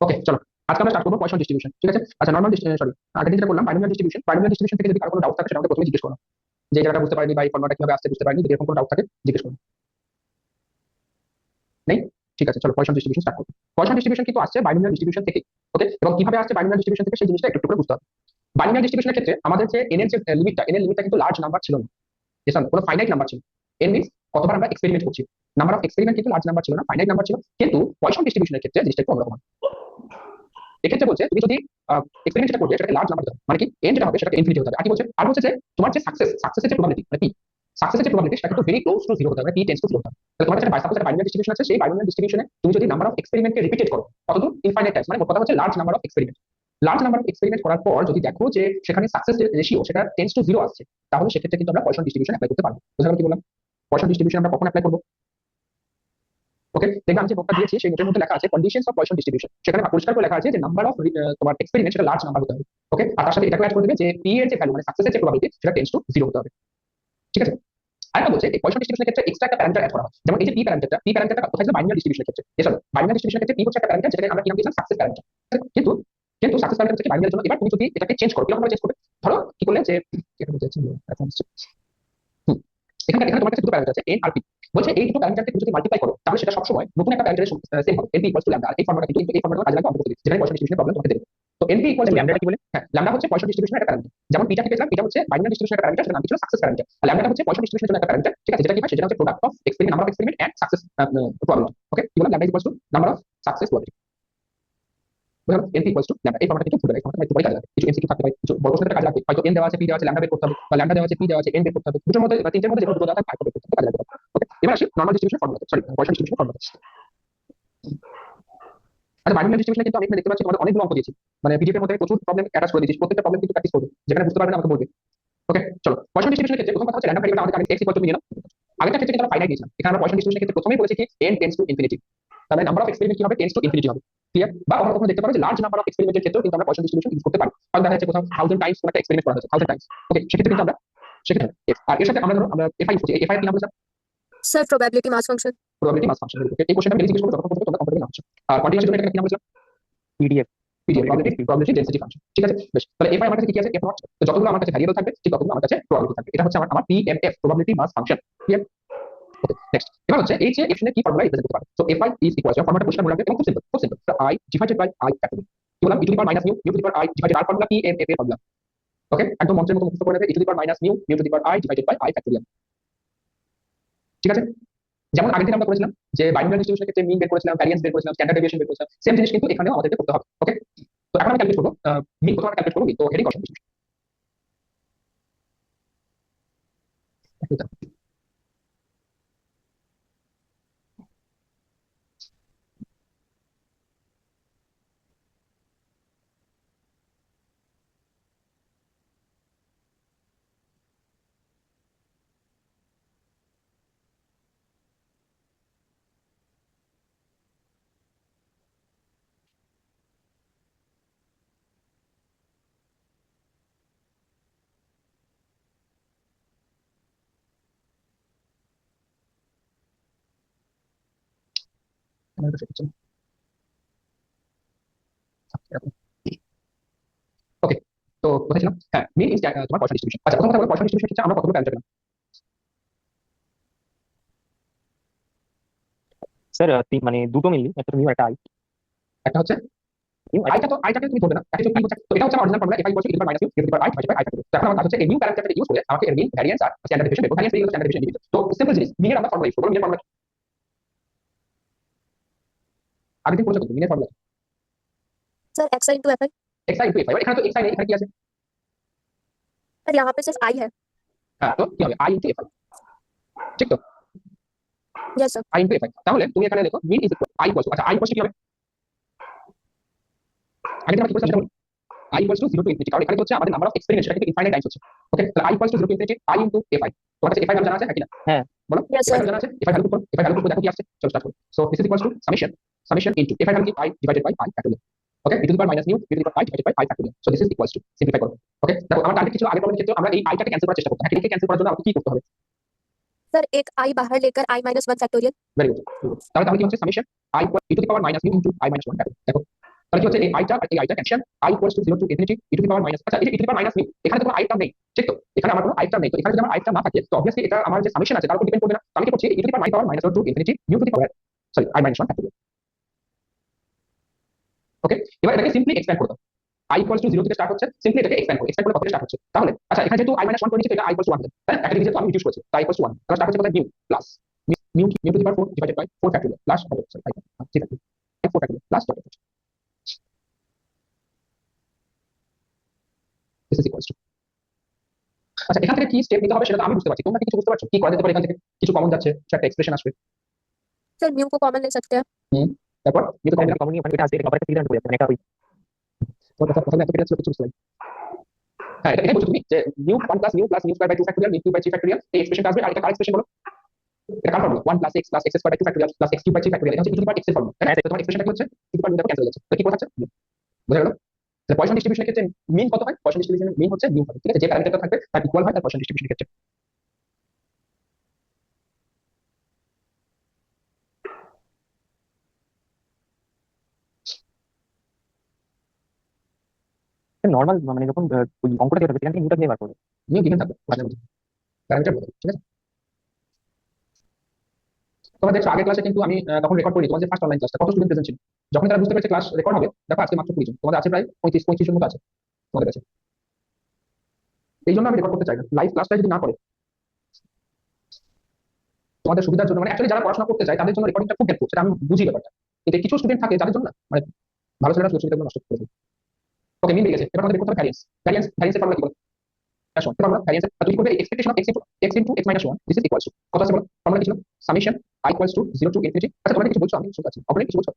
ওকে চলো, আজকে আমরা স্টার্ট করবো পয়সন ডিস্ট্রিবিউশন। ঠিক আছে, আচ্ছা নর্মাল সরি, আগে যেটা করলাম বাইনোমিয়াল ডিস্ট্রিবিউশন। বাইনোমিয়াল ডিস্ট্রিবিউশন থেকে যদি কারো কোনো ডাউট থাকে সেটা আমাকে প্রথমে জিজ্ঞেস করো, যে এই জায়গাটা বুঝতে পারিনি বা এই ফর্মুলাটা কিভাবে আসছে বুঝতে পারিনি, যদি এরকম কোনো ডাউট থাকে জিজ্ঞেস করো। নেই? ঠিক আছে, চলো পয়সন ডিস্ট্রিবিউশন স্টার্ট করবো। পয়সন ডিস্ট্রিবিউশন কিন্তু আসছে বাইনোমিয়াল ডিস্ট্রিবিউশন থেকে। ওকে, এবং কিভাবে আসছে বাইনোমিয়াল ডিস্ট্রিবিউশন থেকে সেই জিনিসটা একটু একটু করে বুঝতে হবে। বাইনোমিয়াল ডিস্ট্রিবিউশনের ক্ষেত্রে আমাদের যে এন এর যে লিমিটটা, এন এর লিমিটটা কিন্তু লার্জ নাম্বার ছিল না, কোনো ফাইনাইট নাম্বার ছিল। এন মিনস কতবার আমরা এক্সপেরিমেন্ট করছি, নাম্বার অফ এক্সপেরিমেন্ট কিন্তু লার্জ নাম্বার ছিল না, ফাইনাইট নাম্বার ছিল। কিন্তু পয়সন ডিস্ট্রিবিউশনের ক্ষেত্রে জিনিসটা একটু অন্যরকম। এক্ষেত্রে বলছে তুমি যদি এক্সপেরিমেন্ট যেটা করবে সেটাকে লার্জ নাম্বার দিতে হবে, মানে কি এন যেটা হবে সেটাকে ইনফিনিটি হতে হবে। আর কি বলছে, আর হচ্ছে যে তোমার যে সাকসেসের যে প্রবাবিলিটি মানে পি, সাকসেসের যে প্রবাবিলিটি সেটা কিন্তু ভেরি ক্লোজ টু জিরো হতে হবে, পি টেন্ডস টু জিরো হতে হবে। তাহলে তোমার কাছে সাপোজ একটা বাইনারি ডিস্ট্রিবিউশন আছে, সেই বাইনারি ডিস্ট্রিবিউশনে তুমি যদি নাম্বার অফ এক্সপেরিমেন্টকে রিপিটেড করো কতদূর, ইনফাইনাইট টাইমস, মানে কথা হচ্ছে large number of experiment. Large number of experiment করার পর যদি দেখো যে সেখানে সাকসেস রেশিও সেটা টেন্ডস টু জিরো আসছে, তাহলে সেক্ষেত্রে কিন্তু আমরা পয়সন ডিস্ট্রিবিউশন অ্যাপ্লাই করতে পারবো। বুঝতে পারছো কি বললাম? পয়সন ডিস্ট্রিবিউশন আমরা কখন অ্যাপ্লাই করবো? ওকে, দেখবে আমি যে নোটটা দিয়েছি সেই নোটের মধ্যে লেখা আছে কন্ডিশনস অফ পয়সন ডিস্ট্রিবিউশন। সেখানে পরিষ্কার করে লেখা আছে যে নাম্বার অফ তোমার এক্সপেরিমেন্ট সেটা লার্জ নাম্বার হতে হবে। ওকে, আর তার সাথে এটা অ্যাড করে দেবে যে পি এর যে ভ্যালু মানে সাকসেসের যে প্রবাবিলিটি সেটা টেন্ডস টু জিরো হতে হবে। ঠিক আছে, আরেকটা বলছে এই পয়সন ডিস্ট্রিবিউশনের ক্ষেত্রে এক্সট্রা একটা প্যারামিটার অ্যাড করা হয়, যেমন এই যে পি প্যারামিটারটা কোথায় ছিল বাইনারি ডিস্ট্রিবিউশনের ক্ষেত্রে। এসব বাইনারি ডিস্ট্রিবিউশনের ক্ষেত্রে পি হচ্ছে একটা প্যারামিটার, যেটাকে আমরা কি নাম দিয়েছিলাম, সাকসেস প্যারামিটার। কিন্তু কিন্তু সাকসেস প্যারামিটার থেকে বাইনারির জন্য এবার তুমি যদি এটাকে চেঞ্জ করো, কিরকম ভাবে চেঞ্জ করবে? ধরো কি করলে যে এখানে বলতে চাচ্ছি, এখানে এখানে তোমার কাছে দুটো প্যারামিটার আছে এন আর পি। বলছে এই দুটো প্যারামিটারকে তুমি যদি মাল্টিপ্লাই করো তাহলে সেটা সবসময় নতুন একটা প্যারামিটারের সেম হবে, এনপি ইকুয়ালস টু ল্যাম্ডা। এই ফর্মুলাটা কিন্তু এই ফর্মুলাটা কাজে লাগবে অঙ্ক করতে, যেটা পয়সন ডিস্ট্রিবিউশনের প্রবলেম তোমাকে দেবে। তো এনপি ইকুয়ালস টু ল্যাম্ডাটা কি বলে? হ্যাঁ, ল্যাম্ডা হচ্ছে পয়সন ডিস্ট্রিবিউশনের একটা প্যারামিটার। যেমন পিটা পেয়েছিলাম, এটা হচ্ছে বাইনারি ডিস্ট্রিবিউশনের একটা প্যারামিটার, সেটা নাম ছিল সাকসেস প্যারামিটার। আর ল্যাম্ডাটা হচ্ছে পয়সন ডিস্ট্রিবিউশনের জন্য একটা প্যারামিটার। ঠিক আছে, যেটা কি হয় সেটা হচ্ছে product of experiment, number of experiment and success probability. Okay, কি বললাম? Lambda equals to number of success probability. বুঝলাম? NP equals to lambda. এই ফর্মুলাটা কিন্তু ভুলে গেছে, ফর্মুলাটা একটু পরে কাজে লাগবে। কিছু এমসিকিউ থাকতে পারে, কিছু বড় প্রশ্নের কাজে লাগবে। হয়তো এন দেওয়া আছে, পি দেওয়া আছে, ল্যাম্ডা বের করতে হবে, বা ল্যাম্ডা দেওয়া আছে, পি দেওয়া আছে, এন বের করতে হবে। দুটোর মধ্যে বা তিনটের মধ্যে যেকোনো দুটো দেওয়া থাকে তারপর বের করতে হবে, কাজে লাগবে। ওকে, এবার আসি নরমাল ডিস্ট্রিবিউশন ফর্মুলাতে, সরি পয়সন ডিস্ট্রিবিউশন ফর্মুলাতে। আচ্ছা, বাইনারি ডিস্ট্রিবিউশনে কিন্তু আমি এখানে দেখতে পাচ্ছি তোমাদের অনেকগুলো অঙ্ক দিয়েছি, মানে পিডিএফ এর মধ্যে প্রচুর প্রবলেম অ্যাটাচ করে দিয়েছি। প্রত্যেকটা প্রবলেম কিন্তু প্র্যাকটিস করবে, যেখানে বুঝতে পারবে না আমাকে বলবে। ওকে চলো, পয়সন ডিস্ট্রিবিউশনের ক্ষেত্রে প্রথম কথা হচ্ছে র্যান্ডম ভ্যারিয়েবল আমাদের কারেন্ট এক্স ইকুয়াল টু নিলাম। আগেরটা ক্ষেত্রে কিন্তু আমরা ফাইনাইট নিয়েছিলাম, এখানে আমরা পয়সন ডিস্ট্রিবিউশনের ক্ষেত্রে প্রথমেই বলেছি কি এন টেন্ডস টু ইনফিনিটি। তাহলে নাম্বার অফ এক্সপেরিমেন্ট কি হবে? টেন্ডস টু ইনফিনিটি হবে। ক্লিয়ার? বা কখনো কখনো দেখতে পারো যে লার্জ নাম্বার অফ এক্সপেরিমেন্টের ক্ষেত্রেও কিন্তু আমরা পয়সন ডিস্ট্রিবিউশন ইউজ করতে পারি। কারণ দেখা যাচ্ছে কোথাও 1000 টাইমস কোনো একটা এক্সপেরিমেন্ট করা হয়েছে, 1000 টাইমস। ওকে, সেক্ষেত্রে কিন্তু আমরা সেক্ষেত্রে আর এর সাথে আমরা ধরো আমরা এফআই ইউজ করছি। এফআই এর কি নাম বলছিলাম? Sir probability mass function. Probability mass function. Okay, এই কোশ্চেনটা আমি জিজ্ঞেস করব যতক্ষণ পর্যন্ত তোমরা কমফর্টেবল না হচ্ছ। আর কন্টিনিউয়াস জন্য এটা কি নাম বলছিলাম? PDF PDF, probability density function. ঠিক আছে, বেশ। তাহলে এফআই আমার কাছে কি আছে? F not. তো যতগুলো আমার কাছে ভ্যারিয়েবল থাকবে ঠিক ততগুলো আমার কাছে প্রবাবিলিটি থাকবে। এটা হচ্ছে আমার আমার PMF, probability mass function. Clear? ওকে, নেক্সট। এবার হচ্ছে এই যে এফএন এর কি ফর্মুলা রিপ্রেজেন্ট করতে পারে? So f i is equal to, ফর্মুলাটা পরিষ্কার মনে রাখবে এবং খুব সিম্পল, খুব simple. I divided by i factorial. কি বললাম? E to the power minus mu, mu to the power i divided আর ফর্মুলা পিএমএফ এর ফর্মুলা। ওকে, একদম মন্ত্রের মতো মুখস্থ করে নেবে, e to the power minus mu, mu to the power i divided by i factorial. ঠিক আছে, যেমন আগের দিন আমরা করেছিলাম যে বাইনোমিয়াল ডিস্ট্রিবিউশনের ক্ষেত্রে মিন বের করেছিলাম, ভ্যারিয়েন্স বের করেছিলাম, স্ট্যান্ডার্ড ডেভিয়েশন বের করেছিলাম, সেম জিনিস কিন্তু এখানেও আমাদেরকে করতে হবে। ওকে, তো এখন আমি ক্যালকুলেট করব মিন। প্রথমে ক্যালকুলেট করব মিন, তো হেডিং কনসেপ্ট। ওকে, তো কোথায় ছিলাম? হ্যাঁ, মিন ইজ তোমার পয়সা ডিস্ট্রিবিউশন। আচ্ছা, প্রথম কথা বলো পয়সা ডিস্ট্রিবিউশন ক্ষেত্রে আমরা কতগুলো প্যারামিটার পেলাম? স্যার মানে দুটো মিললি, একটা মিউ একটা আই। একটা হচ্ছে মিউ আই। আইটাকে তুমি ধরবে না, একটা হচ্ছে পি হচ্ছে। তো এটা হচ্ছে আমার original formula, f i equal to e to the power minus mu, mu to the power i divided by i factorial. তো এখন আমার কাজ হচ্ছে এই নিউ প্যারামিটারটাকে ইউজ করে আমাকে এর মিন, ভ্যারিয়েন্স আর স্ট্যান্ডার্ড ডেভিয়েশন বের করতে হবে। ভ্যারিয়েন্স বেরিয়ে স্ট্যান্ডার্ড ডেভিয়েশন নিতে। তো সিম্পল জিনিস, মিনের আমরা ফর্মুলা ইউজ করব। মিনের ফর্মুলা আগে দিন পড়েছো তো, মিনের formula sir x i into f i. X i into f i. এখানে তো এক্স আই নেই, এখানে কি আছে? सर यहाँ पे सिर्फ आई है। হ্যাঁ, তো কি হবে? I into f i. ঠিক তো? Yes sir. I into f i. তাহলে তুমি এখানে দেখো mean is equal i equal to, আচ্ছা আই ইকুয়াল টু কি হবে? আগে আমরা কি করেছিলাম সেটা বলি। I equals to 0 to infinity, কারণ এখানে হচ্ছে আমাদের নাম্বার অফ এক্সপেরিমেন্ট সেটা কিন্তু ইনফাইনাইট টাইমস হচ্ছে। ওকে, তাহলে I equals to 0 to infinity I into fi। তোমার কাছে fi ভ্যালু জানা আছে নাকি না? হ্যাঁ। বলো, यस fi सर। ভ্যালু জানা আছে? fi ভ্যালু করো, fi ভ্যালু করো, দেখো কি আসছে। চলো স্টার্ট করো। So this is equals to summation into fi value কি I divided by I factorial. Okay, e to the power minus mu, e to the power I divided by I factorial. So this is equals to, simplify করো। Okay, দেখো আমার target কি ছিল আগের প্রবলেমের ক্ষেত্রে আমরা এই I টাকে ক্যান্সেল করার চেষ্টা করতাম। হ্যাঁ, এটাকে ক্যান্সেল করার জন্য আমাকে কি করতে হবে? सर एक आई बाहर लेकर i minus one factorial. Very good. তাহলে তাহলে কি হচ্ছে summation I equal e to the power minus mu into I minus 1 factorial. দেখো তাহলে কি হচ্ছে এই আইটা আর এই আইটা ক্যালসিয়াম i equals to 0 to infinity e to the power minus, আচ্ছা এই যে e to the power minus mean, এখানে তো কোনো i টার্ম নেই, ঠিক তো? এখানে আমার কোনো i টার্ম নেই, তো এখানে যদি আমার i টার্ম না থাকে তো অবভিয়াসলি এটা আমার যে সামেশন আছে তার উপর ডিপেন্ড করবে না। তো আমি কি করছি e to the power minus to infinity u to the power sorry i minus 1 factorial. Okay, এবার এটাকে সিম্পলি এক্সপ্যান্ড করে দাও। i ইকুয়ালস টু 0 থেকে স্টার্ট হচ্ছে, সিম্পলি এটাকে এক্সপ্যান্ড করলে কত থেকে স্টার্ট হচ্ছে? তাহলে আচ্ছা এখানে যেহেতু i মাইনাস 1 করে নিয়েছি তো এটা i ইকুয়ালস টু 1 হবে, তাই না? একটা ডিভিশন তো আমি রিডিউস করছি, তাই ইকুয়ালস টু 1, তাহলে স্টার্ট হচ্ছে কত? Mu plus mu to the power 4 divided by 4 factorial plus sorry 5 factorial 4 factorial plus dot dot this is equals to. আচ্ছা এখান থেকে কি স্টেপ নিতে হবে সেটা তো আমি বুঝতে পারছি, তোমরা কি কিছু বুঝতে পারছো কি করা যেতে পারে? এখান থেকে কিছু কমন যাচ্ছে, সে একটা এক্সপ্রেশন আসবে। सर म्यू को कॉमन ले सकते हैं। তারপর যেহেতু কমন কমন নিয়ে এটা আসবে এটা আবার একটা সিদ্ধান্ত করে মানে একটা ওই তোমার কথা এত কেটে ছিল কিছু বুঝতে পারি। হ্যাঁ এটা বলছো তুমি যে mu 1 plus mu square by 2 factorial mu cube by 3 factorial এই এক্সপ্রেশনটা আসবে, আর এটা কার এক্সপ্রেশন বলো? এটা কার formula? 1 plus x plus x square by 2 factorial plus x cube by 3 factorial, এটা হচ্ছে e to the power x এর ফর্মুলা, তাই না? তো তোমার এক্সপ্রেশনটা কি হচ্ছে e টু দি পাওয়ার দেখো ক্যান্সেল হয়ে যাচ্ছে, তো কি কথা হচ্ছে বুঝা গেল? তাহলে পয়সন ডিস্ট্রিবিউশনের ক্ষেত্রে মিন কত হয়? পয়সন ডিস্ট্রিবিউশনের মিন হচ্ছে মিউ হবে, ঠিক আছে? যে প্যারামিটারটা থাকবে তার ইকুয়াল হয় তার পয়সন ডিস্ট্রিবিউশনের ক্ষেত্রে। নর্মাল মানে যখন ওই অঙ্কটা যেটা হবে সেখান থেকে নিউটা নিয়ে বার করবে। মিউ গিভেন থাকবে মাঝে মধ্যে প্যারামিটার বলতে, ঠিক আছে? তোমরা দেখছো আগের ক্লাসে কিন্তু আমি তখন রেকর্ড করি তোমাদের ফার্স্ট অনলাইন ক্লাসটা, কত স্টুডেন্ট প্রেজেন্ট ছিল। যখন তারা বুঝতে পেরেছে ক্লাস রেকর্ড হবে, দেখো আজকে মাত্র 20 জন, তোমাদের আছে প্রায় 35 জন মতো আছে তোমাদের কাছে। এই জন্য আমি রেকর্ড করতে চাই না, লাইভ ক্লাসটা যদি না করে তোমাদের সুবিধার জন্য, মানে অ্যাকচুয়ালি যারা পড়াশোনা করতে চায় তাদের জন্য রেকর্ডিংটা খুব হেল্পফুল, সেটা আমি বুঝি ব্যাপারটা। কিন্তু কিছু স্টুডেন্ট থাকে যাদের জন্য না, মানে ভালো ছেলেরা সুযোগ সুবিধাগুলো নষ্ট করে ফেলে। ওকে মিন বেরিয়ে গেছে, এবার আমাদের বের করতে হবে ভ্যারিয়েন্স। ভ্যারিয়েন্সের ফর্মুলা কি বলে? আসুন ফর্মুলা ভ্যারিয়েন্স তুমি করবে expectation of x into x minus 1 this is equals two কত আছে বলো? ফর্মুলা কি ছিল? Summation i equals to 0 to infinity. আচ্ছা তোমরা কিছু বলছো আমি শুনতে পাচ্ছি, আপনারা কিছু বলছো?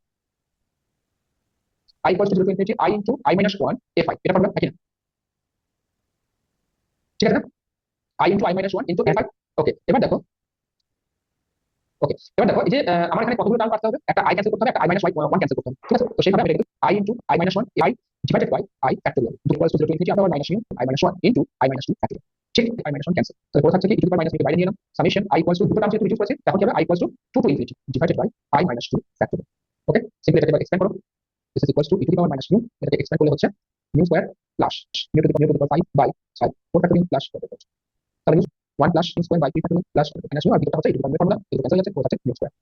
i equals to 0 to infinity i into i minus 1 f(i) এটা ফর্মুলা নাকি না? ঠিক আছে না? i into i minus 1 into f(i). ওকে এবার দেখো, ওকে এবার দেখো এই যে আমার এখানে কতগুলো টার্ম কাটতে হবে, একটা i ক্যান্সেল করতে হবে, একটা i মাইনাস 1 ক্যান্সেল করতে হবে, ঠিক আছে? তো সেইভাবে আমি লিখব i into i minus 1 i divided by i factorial equals to 0 to infinity আবার minus i minus 1 into i minus 2 factorial. ঠিক i মাইনাস 1 ক্যান্সেল, তাহলে পড়ে থাকছে কি e to the power minus বাইরে নিয়ে এলাম, সামেশন i ইকুয়ালস টু দুটো টার্ম যেহেতু রিডিউস করেছে তখন কি হবে i equals to 2 to infinity divided by i minus 2 factorial. Okay simply এটাকে এবার এক্সপ্যান্ড করো, this is equals to e to the power minus এটাকে এক্সপ্যান্ড করলে হচ্ছে mu square plus mu to the power 5 by 4 factorial plus তাহলে 1 plus mu square by 3 factorial plus minus আর beta হচ্ছে e to the power formula, এটা cancel যাচ্ছে, পড়ে থাকছে মিউ স্কয়ার।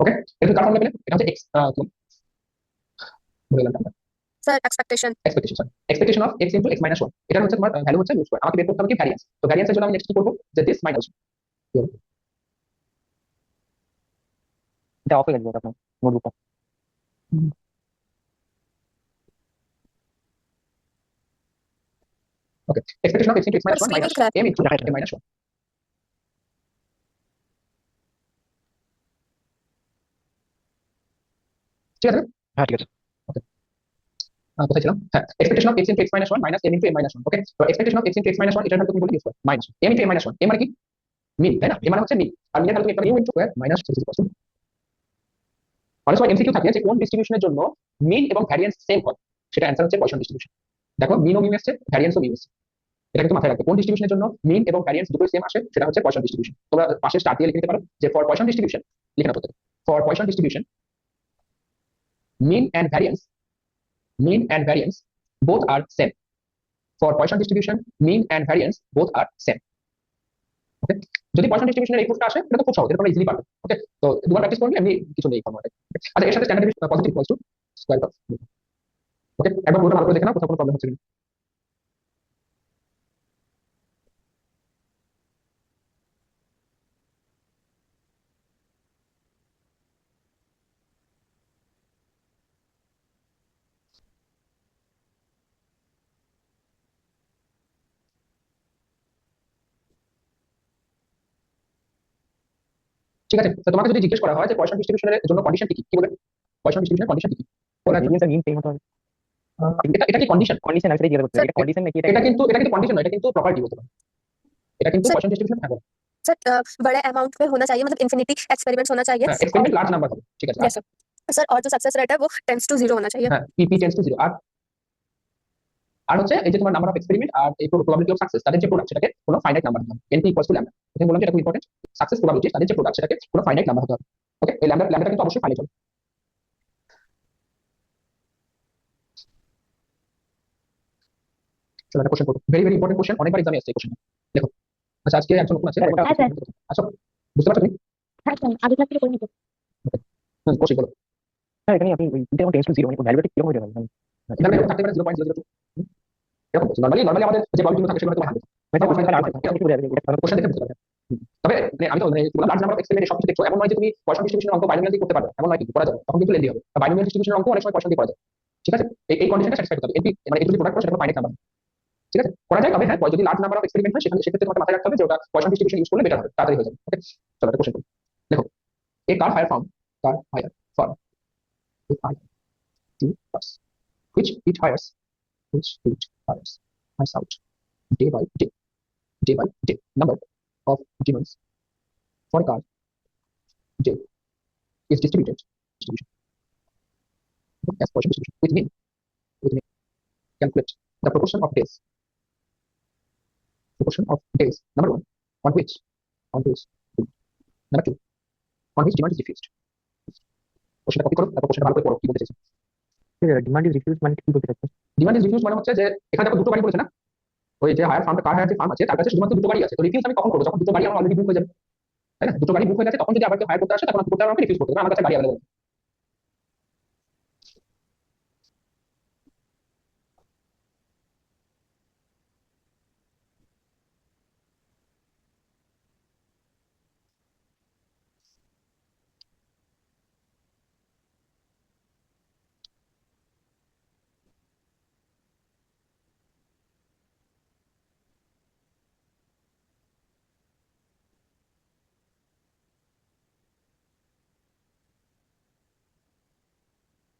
ওকে এটা কার ফর্মুলা পেলে? এটা হচ্ছে x বলে দিলাম আমরা sir expectation expectation of x into x minus 1, এটা হচ্ছে তোমার ভ্যালু হচ্ছে মিউ স্কয়ার। আমাকে বের করতে হবে কি ভ্যারিয়েন্স, তো ভ্যারিয়েন্সের জন্য আমি নেক্সট কি করব যে দিস মাইনাস এটা অফ হয়ে যাবে আপনার নোটবুকটা। Okay expectation of x into x minus 1 minus m into m minus 1, ঠিক আছে? হ্যাঁ ঠিক আছে। কোথায় ছিলাম? হ্যাঁ expectation of x into x minus 1 minus m into m minus 1। Okay তো expectation of x into x minus 1 এটার নাম তুমি বলি mu square minus m into m minus 1, m মানে কি মিন, তাই না? m মানে হচ্ছে মিন, আর মিনের নাম তুমি একটা মিউ ইনটু স্কয়ার মাইনাস অনেক সময় এমসিকিউ থাকে যে কোন ডিস্ট্রিবিউশনের জন্য মিন এবং ভ্যারিয়েন্স সেম হয়, সেটা অ্যান্সার হচ্ছে পয়সন ডিস্ট্রিবিউশন। দেখো মিন ও মিউ এসছে, ভ্যারিয়েন্স ও মিউ এসছে, এটা কিন্তু মাথায় রাখবে। কোন ডিস্ট্রিবিউশনের জন্য মিন এবং ভ্যারিয়েন্স দুটোই সেম আসে সেটা হচ্ছে পয়সন ডিস্ট্রিবিউশন। তোমরা পাশে স্টার দিয়ে লিখে নিতে পারো যে ফর পয়সন ডিস্ট্রিবিউশন, লিখে নাও প্রত্যেকে, for poison distribution mean and variance both are same. For Poisson distribution mean and variance both are same. ওকে যদি পয়সন ডিস্ট্রিবিউশনের এই প্রুফটা আসে এটা তো খুব সহজ, এটা তোমরা ইজিলি পারবে। ওকে তো দুবার প্র্যাকটিস করলে এমনি কিছু নেই ফর্মুলাটা। আচ্ছা এর সাথে standard positive equals to square root of. Okay একবার পুরোটা ভালো করে দেখে নাও, কোথাও কোনো প্রবলেম হচ্ছে কিনা। ঠিক আছে তো তোমাকে যদি জিজ্ঞেস করা হয় যে পয়সন ডিস্ট্রিবিউশনের জন্য কন্ডিশন কি কি বলবে? পয়সন ডিস্ট্রিবিউশনের কন্ডিশন কি বলা আছে? ভেরিয়েন্স আর মিন সেম হতে হবে। এটা কি কন্ডিশন? কন্ডিশন আছে জিজ্ঞাসা করতে, এটা কন্ডিশন নাকি এটা কিন্তু কন্ডিশন নয়, এটা কিন্তু প্রপার্টি বলতে পারো, এটা কিন্তু পয়সন ডিস্ট্রিবিউশন থাকবে। सर बड़े अमाउंट में होना चाहिए, मतलब इन्फिनिटी एक्सपेरिमेंट्स होना चाहिए। एक्सपेरिमेंट लार्ज नंबर হবে, ঠিক আছে? Yes sir. सर और जो सक्सेस रेट है वो टेंड्स टू 0 होना चाहिए। হ্যাঁ p টেন্ডস টু 0 আর হচ্ছে এই যে তোমার নাম্বার অফ এক্সপেরিমেন্ট আর এই প্রবাবিলিটি অফ সাকসেস তাদের যে প্রোডাক্ট সেটাকে কোনো ফাইনাইট নাম্বার হতে হবে, n p equals to lambda. এটা বললাম যে এটা খুব ইম্পর্টেন্ট, সাকসেস প্রবাবিলিটি তাদের যে প্রোডাক্ট সেটাকে কোনো ফাইনাইট নাম্বার হতে হবে। ওকে এই ল্যাম্ডাটা কিন্তু অবশ্যই ফাইনাইট হবে। চলো একটা কোশ্চেন করবো, ভেরি ভেরি ইম্পর্টেন্ট কোশ্চেন, অনেকবার এক্সামে আসছে এই কোশ্চেন। দেখো, আচ্ছা আজকে একজন নতুন আছে, হ্যাঁ, হ্যাঁ, স্যার। আচ্ছা বুঝতে পারছো তুমি? হ্যাঁ স্যার, আগে ক্লাস থেকে করে নিতে। কোশ্চেন বলো। হ্যাঁ, এখানে আপনি ওই ইটা টেন্স টু জিরো মানে ভ্যালুটা কিরকম হতে পারে এখানে এরকম থাকতে পারে 0.002, এরকম নর্মালি নর্মালি আমাদের যে প্রবলেমগুলো থাকে সেগুলো তোমার হান্ড্রেড কোশ্চেন দেখে বুঝতে পারবে। তবে মানে আমি তো মানে লার্জ নাম্বার অফ এক্সপেরিমেন্ট সবকিছু দেখছো, এমন নয় যে তুমি পয়সন ডিস্ট্রিবিউশনের অঙ্ক বাইনোমিয়াল দিয়ে করতে পারবে, এমন নয়, কিন্তু করা যাবে, তখন কিন্তু লেন্দি হবে। বাইনোমিয়াল ডিস্ট্রিবিউশনের অঙ্ক অনেক সময় পয়সন দিয়ে করা যায়, ঠিক আছে? এই কন্ডিশনটা স্যাটিসফাই করতে হবে, এটি মানে এটি যদি প্রোডাক্ট করো সেটা ফাইনাইট নাম্বার, ঠিক আছে? করা যায়, তবে হ্যাঁ যদি লার্জ নাম্বার অফ এক্সপেরিমেন্ট হয় সেখানে সেক্ষেত্রে তোমাকে মাথায় রাখতে হবে যে ওটা পয়সন ডিস্ট্রিবিউশন ইউজ করলে বেটার হবে, তাড়াতাড়ি হয়ে যাবে। ওকে, চলো একটা কোশ্চেন করি। দেখো, a car hire firm, car hire firm with I to us, which it hires hires out day by day number of demands for a car J is distribution as Poisson distribution with me calculate the proportion of days number one on which number two on which demand is diffused। কোশ্চেনটা copy করো, তারপর কোশ্চেনটা ভালো করে পড়ো কি বলতে চাইছে। ডিমান্ড ইজ রিফিউজ মানে কি বলতে চাচ্ছেন? ডিমান্ড ইজ রিফিউজ মানে হচ্ছে যে এখানে দেখো দুটো গাড়ি বলেছে না, ওই যে হায়ার ফার্মটা, কার হায়ার যে ফার্ম আছে তার কাছে শুধুমাত্র দুটো গাড়ি আছে, তো রিফিউজ আমি কখন করবো? যখন দুটো গাড়ি আমার অলরেডি বুক হয়ে যাবে, তাই না? দুটো গাড়ি বুক হয়ে গেছে, তখন যদি আবার কেউ হায়ার করতে আসে তখন আমি করতে আমাকে রিফিউজ করতে হবে, আমার কাছে গাড়ি অ্যাভেলেবল।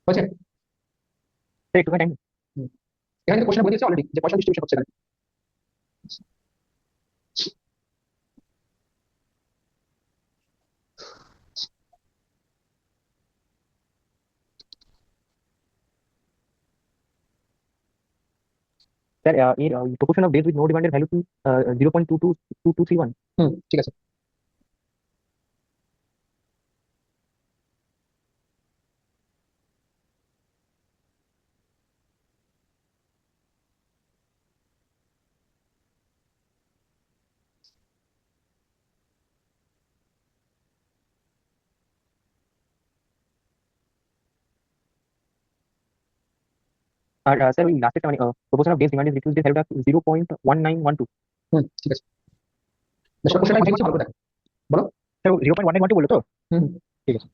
হয়েছে? একটু টাইম। এখানে কিন্তু কোশ্চেন বলে দিয়েছে অলরেডি যে পয়সা ডিস্ট্রিবিউশন হচ্ছে এখানে। স্যার এর proportion of days with no ডিমান্ডের ভ্যালু কি 0.222231? ঠিক আছে। আর স্যার ওই লাস্টেরটা মানে proportion of days demand is refuse এর ভ্যালুটা 0.1912। ঠিক আছে, বেশ কোশ্চেনটা বুঝে গেছি, ভালো করে দেখো, বলো। স্যার 0.1912 বললো তো? হুম ঠিক আছে।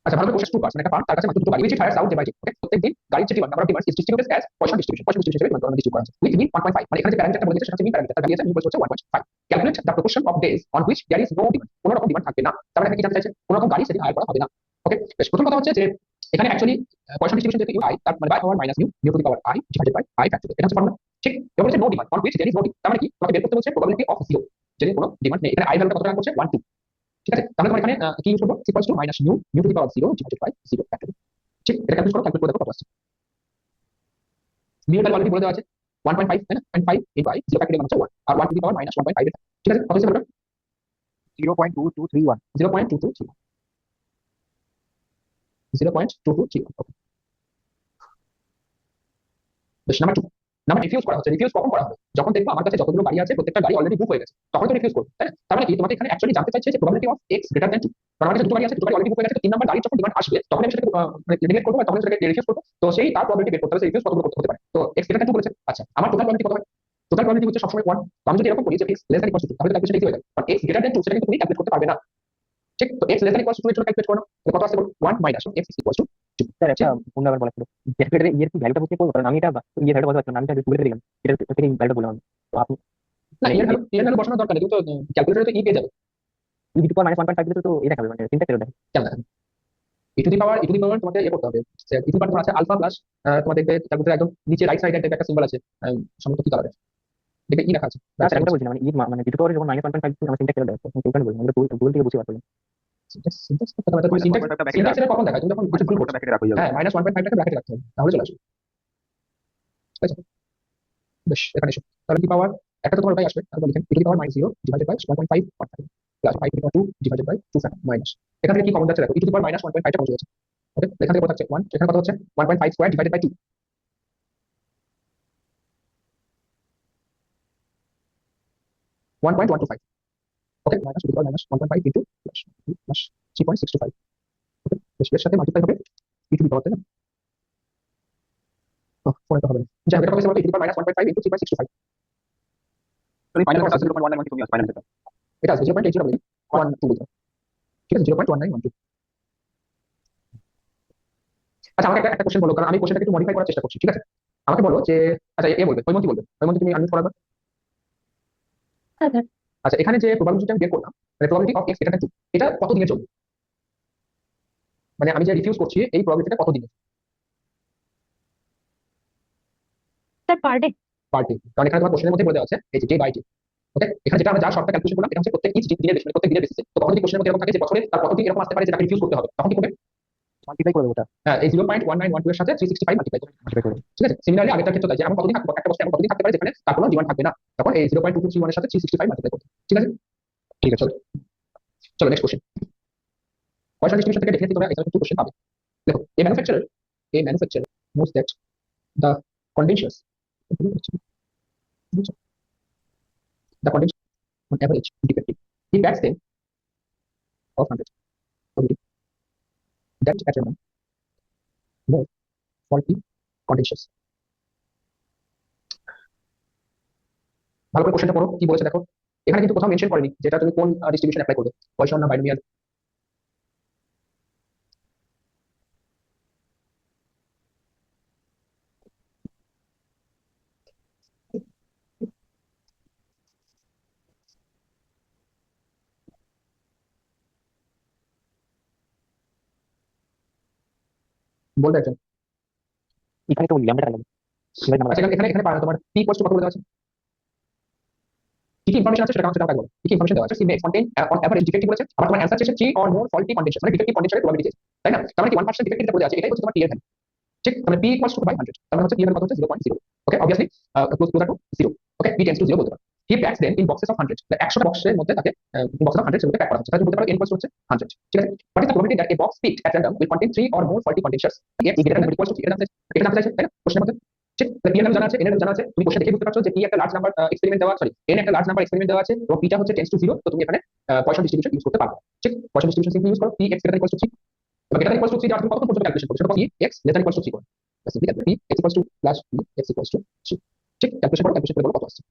আচ্ছা, ভালো করে কোশ্চেন টু পার্স, মানে একটা ফার্ম তার কাছে মাত্র দুটো গাড়ি, which it hires out day by day, ওকে? প্রত্যেকদিন গাড়ির যে demand, number of demands is distributed as poison distribution হিসেবে ডিস্ট্রিবিউট করা হচ্ছে উইথ মিন 1.5, মানে এখানে যে প্যারামিটারটা বলে দিয়েছে সেটা হচ্ছে মিন প্যারামিটার, তার দিয়েছে মিন হচ্ছে 1.5। Calculate the proportion of days on which there is no demand, কোনো রকম ডিমান্ড থাকবে না, তার মানে এখানে কি জানতে চাইছে? কোনো রকম গাড়ি সেদিন হায়ার করা হবে না। ওকে, বেশ, প্রথম কথা হচ্ছে যে এখানে অ্যাকচুয়ালি পয়সন ডিস্ট্রিবিউশন যেহেতু আই, তার মানে by power minus nu to the power i divided by i factor, এটা হচ্ছে ফর্মুলা, ঠিক? এবং বলছে no demand on which there is no demand, তার মানে কি? তোমাকে বের করতে বলছে প্রবাবিলিটি অফ জিরো, যদি কোনো ডিমান্ড নেই। এখানে আই ভ্যালুটা কত টাকা করছে? 1 2, ঠিক আছে? তাহলে তোমার এখানে কি ইউজ করবো? Equals to minus nu to the power 0 divided by 0 factor, ঠিক? এটা ক্যালকুলেট করে দেখো কত আসছে। মিউ ভ্যালু অলরেডি বলে দেওয়া আছে 1.5, তাই না? 0.5 ইনটু i 0 ফ্যাক্টর মানে হচ্ছে 1, আর 1 টু দি পাওয়ার মাইনাস 1.5 এটা, ঠিক আছে? কত হচ্ছে বলটা? 0.2231। 0.2231, 0.2231। ওকে, বেশ। নাম্বার রিফিউজ করা হচ্ছে, রিফিউজ কখন করা হবে? যখন দেখবো আমার কাছে যতগুলো গাড়ি আছে প্রত্যেকটা গাড়ি অলরেডি বুক হয়ে গেছে, তখন তো রিফিউজ করবো, তাই না? তার মানে কি? তোমাকে এখানে অ্যাকচুয়ালি জানতে চাইছে যে probability of x greater than 2, কারণ আমার কাছে দুটো গাড়ি আছে, দুটো গাড়ি অলরেডি বুক হয়ে গেছে, তো 3 নাম্বার গাড়ি যখন ডিমান্ড আসবে তখন আমি সেটাকে নেগলেক্ট করবো, তখন সেটাকে রিফিউজ করবো, তো সেই তার প্রবাবিলিটি বের করতে হবে রিফিউজ কতগুলো করতে হতে পারে। তো x গ্রেটার দ্যান 2 বলেছে, আচ্ছা আমার টোটাল প্রবাবিলিটি কত হয়? টোটাল প্রবাবিলিটি হচ্ছে সবসময় 1, তো আমি যদি এরকম করি যে x less than equal to 2, তাহলে ক্যালকুলেশন ইজি হয়ে যাবে, কারণ x গ্রেটার দ্যান 2 সেটা কিন্তু তুমি ক্যালকুলেট করতে পারবে না, ঠিক? তো x less than equal to 2 এর জন্য ক্যালকুলেট করো, তো কত আসছে বলো? 1 minus x equal to 2। Sir একটা অন্য আবার বলা ছিল ক্যালকুলেটরে ইয়ের কি ভ্যালুটা বুঝতে পারবো, কারণ আমি এটা ইয়ে ভ্যালুটা বলতে পারছি না, আমি এটা গুগলে দিলাম, এটা থেকে ভ্যালুটা বললাম আমি। তো আপনি না, এর ভ্যালু বসানোর দরকার নেই, তুমি তো ক্যালকুলেটরে তো ই পেয়ে যাবে। ই টু দি পাওয়ার -1.5 দিলে তো এটা হবে, মানে সিনট্যাক্স এরর দেখাবে। কেন দেখেন, ই টু দি পাওয়ার তোমাকে ইয়ে করতে হবে, ই টু দি পাওয়ার আছে আলফা প্লাস, তোমার দেখবে ক্যালকুলেটর একদম নিচে রাইট সাইডে দেখবে একটা সিম্বল আছে, সম্ভবত কি কালারের, দেখবে ই লেখা আছে। না স্যার ওটা বলছি না, মানে ই মানে ই টু পাওয়ার যখন -1.5 দিলে আমার সিনট্যাক্স এরর দেখাচ্ছে, আমি ওখানে বললাম, এটা গুগল থেকে বুঝতে পারলাম। সিনট্যাক্স করতে হবে, তুমি সিনট্যাক্স এর কখন দেখায়? তুমি যখন কিছু ভুল করছো, হ্যাঁ -1.5 টাকে ব্র্যাকেটে রাখতে হবে, তাহলে চলে আসবে, ঠিক আছে? বেশ, এখানে এসো, তাহলে কি পাওয়ার একটা তো তোমার ওটাই আসবে, তাহলে লিখেন e to the power -0 divided by 1.5 plus 5 to the power 2 divided by 2 factor minus, এখান থেকে কি কমন যাচ্ছে দেখো, ই টু দি পাওয়ার -1.5 টা কমন যাচ্ছে, ওকে? এখান থেকে কত থাকছে 1, এখানে কত হচ্ছে 1.5 square divided by 2, 1.125. Okay, minus to the power minus 1.5 into plus 3.625। Okay, এর সাথে মাল্টিপ্লাই হবে ই টু দি পাওয়ার, তাই না? ফোনে তো হবে না। যাই হোক, এটা হবে e to the power minus 1.5 into 3.625। তো ফাইনাল কত আছে? 0.1912 তুমি আছে ফাইনাল এটা। এটা আসবে 0.8012 বলতে, ঠিক আছে? 0.1912। আচ্ছা, আমাকে একটা কোশ্চেন বলো, কারণ আমি কোশ্চেনটাকে একটু মডিফাই করার চেষ্টা করছি, ঠিক আছে? আমাকে বলো যে, আচ্ছা এ বলবে, হৈমন্তী বলবে। হৈমন্তী, তুমি আনমিউট করাবে। হ্যাঁ স্যার। আচ্ছা, এখানে যে প্রবাবিলিটিটা আমি বের করলাম, মানে প্রবাবিলিটি অফ এক্স এটা 2, এটা কত দিনে চলবে? মানে আমি যে রিফিউজ করছি এই প্রবাবিলিটিটা কত দিনে? Sir per day. Per day. কারণ এখানে তোমার কোশ্চেনের মধ্যে বলে দেওয়া আছে এই যে ডে বাই ডে। ওকে, এখানে যেটা আমরা যা শর্টটা ক্যালকুলেশন করলাম, এটা হচ্ছে প্রত্যেক দিনের বেসিসে, প্রত্যেক দিনের বেসিসে। তো কখনো যদি কোশ্চেনের মধ্যে এরকম থাকে যে বছরে তার কত দিন এরকম আসতে পারে যে তাকে রিফিউজ করতে হবে, তখন কি করবে? মাল্টিপ্লাই করে দেবো ওটা। হ্যাঁ, এই 0.1912 এর সাথে 365 মাল্টিপ্লাই করবে। মাল্টিপ্লাই করে দেবো। ঠিক আছে? সিমিলারলি আগেরটার ক্ষেত্রে তাই, যে এমন কতদিন থাকবে, একটা বছরে এমন কতদিন থাকতে পারে যেখানে তার কোনো ডিমান্ড থাকবে না, তখন এই 0.2231 এর সাথে 365 মাল্টিপ্লাই করবে। ঠিক আছে? ঠিক আছে। চলো চলো নেক্সট কোশ্চেন। পয়সা ডিস্ট্রিবিউশন থেকে ডেফিনেটলি তোমরা এখানে 2 কোশ্চেন পাবে। দেখো, a manufacturer knows that the conditions the conditions on average defective. He backs them of 100. That at random more faulty conditions. ভালো করে কোশ্চেনটা পড়ো, কি বলেছে দেখো। এখানে কিন্তু কোথাও মেনশন করেনি যেটা তুমি কোন ডিস্ট্রিবিউশন অ্যাপ্লাই করবে, পয়সন না বাইনোমিয়াল। বলবে একজন। এখানে তো ল্যামডা লাগবে। সিঙ্গেল নাম্বার আচ্ছা, এখানে এখানে তোমার পি ইকুয়ালস টু কত বলে দেওয়া আছে? কি কি ইনফরমেশন আছে সেটা সেটা বলো। কি কি ইনফরমেশন দেওয়া আছে? C May contain on average defective বলেছে, আবার তোমার অ্যানসার চেয়েছে 3 অর মোর ফল্টি কন্ডিশন, মানে ডিফেক্টিভ কন্ডিশনের প্রবাবিলিটি চেয়েছে, তাই না? তার মানে কি 1% ডিফেক্টিভ বলে আছে, এটাই হচ্ছে তোমার টি এর ভ্যালু। ঠিক, তাহলে পি ইকুয়ালস টু বাই 100, তার মানে হচ্ছে পি এর ভ্যালু কত হচ্ছে 0.0। Okay, obviously closer to 0। Okay, p tends to 0 বলতে পারো। He packs them in boxes of 100, 100টা বক্সের মধ্যে তাকে বক্স অফ 100 সেগুলোকে প্যাক করা হচ্ছে, তাহলে বলতে পারো n ইকুয়ালস হচ্ছে 100। ঠিক আছে? What is the probability that a box picked at random will contain 3 or more faulty conditions? x greater than equals to 3, এটা জানতে চাইছে, তাই না কোশ্চেনের মধ্যে? ঠিক, তাহলে পি এর ভ্যালু জানা আছে, n এর ভ্যালু জানা আছে, তুমি কোশ্চেন দেখে বুঝতে পারছো যে পি একটা লার্জ নাম্বার এক্সপেরিমেন্ট দেওয়া, সরি n একটা লার্জ নাম্বার এক্সপেরিমেন্ট দেওয়া আছে এবং পিটা হচ্ছে টেন্ডস টু 0, তো তুমি এখানে পয়সন ডিস্ট্রিবিউশন ইউজ করতে পারবে। ঠিক, পয়সন ডিস্ট্রিবিউশন সিম্পলি ইউজ করো, p x greater equals to 3, এবং গ্রেটার ইকুয়ালস টু 3 তুমি কত পর্যন্ত ক্যালকুলেশন করবে, সেটা p x less equals to 3 করো। Simply calculate p x equals to plus p x equals to 3। ঠিক, ক্যালকুলেশন করো, ক্যালকুলেশন করে বলো কত আসছে।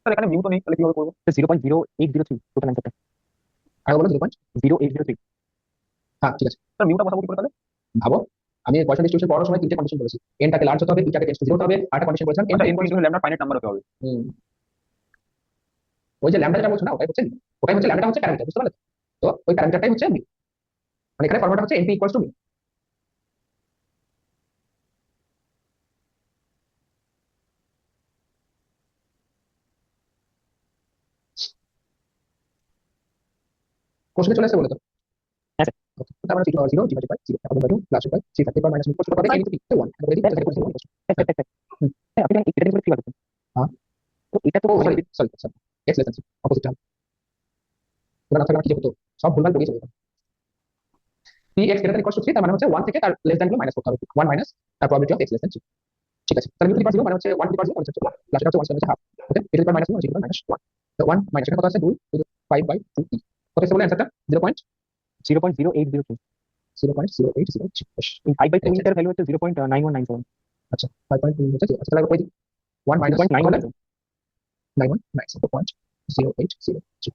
স্যার এখানে মিউ তো নেই, তাহলে কিভাবে করবো? 0.0803 টোটাল অ্যান্সারটা। আর বলো 0.0803। হ্যাঁ ঠিক আছে। স্যার মিউটা বসাবো কি করে তাহলে? ভাবো, আমি পয়সন ডিস্ট্রিবিউশন পড়ার সময় 3টে কন্ডিশন বলেছি, এনটাকে লার্জ হতে হবে, বিটাকে টেন্ডস টু 0 হতে হবে, আরেকটা কন্ডিশন বলেছিলাম আচ্ছা, এনটা n equals. Into lambda finite number হতে হবে। ওই যে ল্যাম্বডা যেটা বলছো না, ওটাই হচ্ছে ল্যাম্বডা হচ্ছে প্যারামিটার, বুঝতে পারলে? তো ওই প্যারামিটারটাই হচ্ছে মিউ, মানে এখানে ফর্মুলাটা হচ্ছে np ইকুয়ালস টু মিউ। কোশ্চেনে চলে আসছে বলে তো। হ্যাঁ স্যার। তার মানে 0 0 ডিভাইডেড বাই 0 এখন বাই 2 প্লাস বাই 3 থাকতে পারে মাইনাস ইকুয়ালস টু পাবে n ইনটু p তে 1, এখন বলে দিই এটা equals to 1। Sir sir sir sir আপনি এটা নিয়ে কি করছেন? হ্যাঁ, তো এটা তো ও sorry sorry sorry, x less than 3 opposite হবে। তোমরা না থাকলে কি হতো, সব ভুলভাল বলেই চলে যেত। p x greater equals to 3, তার মানে হচ্ছে 1 থেকে তার লেস দ্যান গুলো মাইনাস করতে হবে, 1 minus probability of x less than 3। ঠিক আছে, তাহলে মিউ টু দি পাওয়ার 0 মানে হচ্ছে 1 টু দি পাওয়ার 0 মানে হচ্ছে 1 প্লাস এটা হচ্ছে 1 হচ্ছে হাফ। ওকে, এটা টু দি পাওয়ার মাইনাস 1 মানে মাইনাস 1, তো 1 মাইনাস এটা কত আছে 2 5 বাই 2 t। কত আছে বলে অ্যানসারটা 0.0803। 0.0803। এই 5/2 এর ভ্যালু হচ্ছে 0.9197। আচ্ছা, 5.2 হচ্ছে 0, আচ্ছা তাহলে কই দিই 1 মাইনাস 0.9197। 9197.0803।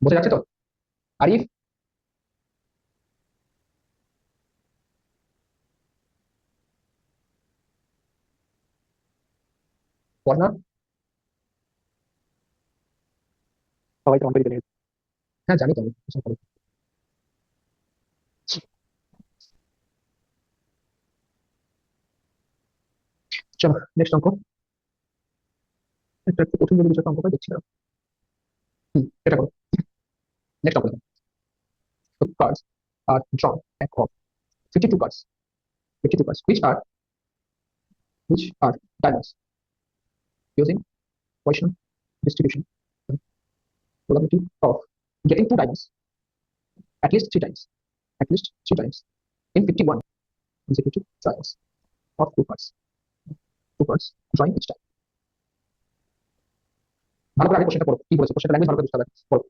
বোঝা যাচ্ছে তো? আরিফ, পড়না। সবাই তো অঙ্ক দিতে লেগেছে। হ্যাঁ জানি তো আমি, এসব করো। চলো নেক্সট অঙ্ক। একটা একটু কঠিন যদি বিষয়টা অঙ্কটা দেখছিলাম। এটা করো, নেক্সট অঙ্ক দেখো। Cards are drawn back of 52 cards, 52 cards, which are diamonds using Poisson distribution, probability of getting two diamonds at least three times in 51 consecutive trials of two parts drawing each time. ভালো করে আগে কোশ্চেনটা পড়ো, কি বলেছে কোশ্চেনটা, language ভালো করে বুঝতে হবে, পড়ো।